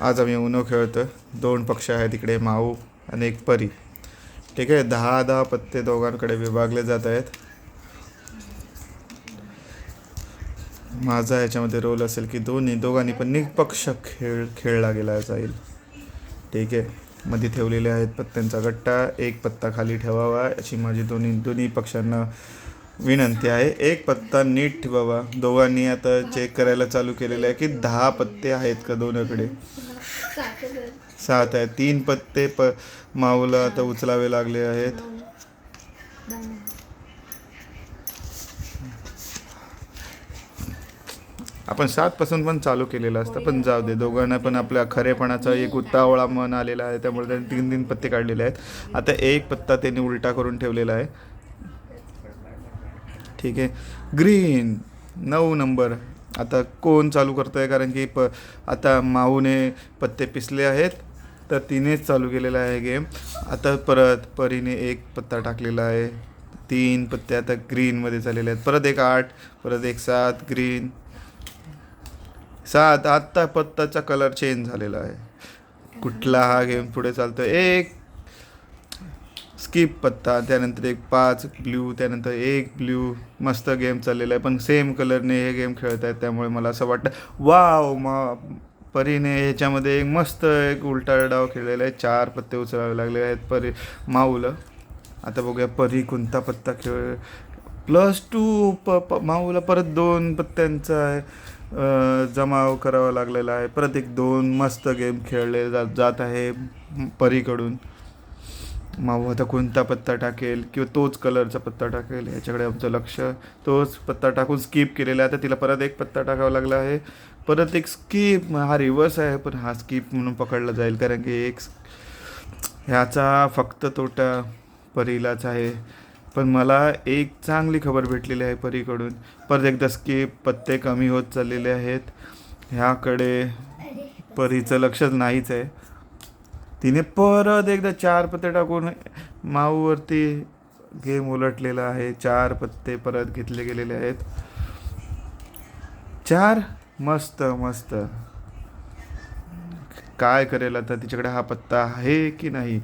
आज आम्ही उनो खेळतो. 2 पक्ष आहेत इकडे, माऊ आणि एक परी. ठीक आहे, 10-10 पत्ते दोघांकडे विभागले जात आहेत. माझा याच्यामध्ये रोल असेल की दोघांनी पण निष्पक्ष खेळला गेला जाईल. ठीक आहे, मध्ये ठेवलेले आहेत पत्त्यांचा गट्टा. एक पत्ता खाली ठेवावा अशी माझी दोन्ही पक्षांना विनंती आहे. एक पत्ता नीट ठेवावा. दोघांनी आता चेक करायला चालू केलेलं आहे की 10 पत्ते आहेत का दोन्हीकडे. 7 आहेत. 3 पत्ते माऊला आता उचलावे लागले आहेत. आपण 7 पासून पण चालू केलेलं असतं, पण जाऊ दे. दोघांना पण आपल्या खरेपणाचा एक उतावळा मन आलेला आहे, त्यामुळे त्यांनी 3 पत्ते काढलेले आहेत. आता एक पत्ता त्यांनी उलटा करून ठेवलेला आहे. ठीक आहे, ग्रीन 9 नंबर. आता कोण चालू करतो आहे, कारण की आता माऊने पत्ते पिसले आहेत, तर तिनेच चालू केलेला आहे गेम. आता परत परीने एक पत्ता टाकलेला आहे. 3 पत्ते आता ग्रीनमध्ये चाललेले आहेत. परत एक 8, परत एक 7. ग्रीन 7. आत्ता पत्ताचा कलर चेंज झालेला आहे. कुठला हा गेम पुढे चालतो. एक स्किप पत्ता, त्यानंतर एक 5 ब्ल्यू, त्यानंतर एक ब्ल्यू. मस्त गेम चाललेला आहे, पण सेम कलरने हे गेम खेळत आहेत, त्यामुळे मला असं वाटतं वाव, परीने ह्याच्यामध्ये एक मस्त एक उलटा डाव खेळलेला आहे. 4 पत्ते उचलावे लागले आहेत माऊला. आता बघूया परी कोणता पत्ता खेळ. +2 माऊला परत 2 पत्त्यांचा आहे जमाव करावा लागलेला आहे. परत एक 2 मस्त गेम खेळले जात आहे परीकडून. माऊ आता कोणता पत्ता टाकेल किंवा तोच कलरचा पत्ता टाकेल याच्याकडे आमचं लक्ष. तोच पत्ता टाकून स्किप केलेला आहे. आता तिला परत एक पत्ता टाकावा लागला आहे. परत एक स्किप. हा रिवर्स आहे, पण हा स्किप म्हणून पकडला जाईल, कारण की ह्याचा फक्त तोटा परीलाच आहे. पण मला एक चांगली खबर भेटलेली आहे परीकडून. परत एकदा स्किप. पत्ते कमी होत चाललेले आहेत. ह्याकडे परीचं लक्षच नाहीच आहे. तिने परत एकदा 4 पत्ते टाकून माऊवरती गेम उलटलेला आहे. 4 पत्ते परत घेतले गेलेले आहेत. 4 मस्त मस्त. काय करेल आता, तिच्याकडे हा पत्ता आहे की नाही.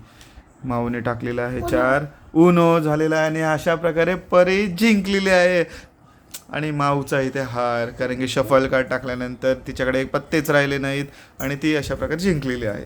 माऊने टाकलेला आहे 4. उनो झालेला आहे, आणि अशा प्रकारे परी जिंकलेली आहे. आणि माऊचा इथे हार, कारण की शफल कार्ड टाकल्यानंतर तिच्याकडे पत्तेच राहिले नाहीत, आणि ती अशा प्रकारे जिंकलेली आहे.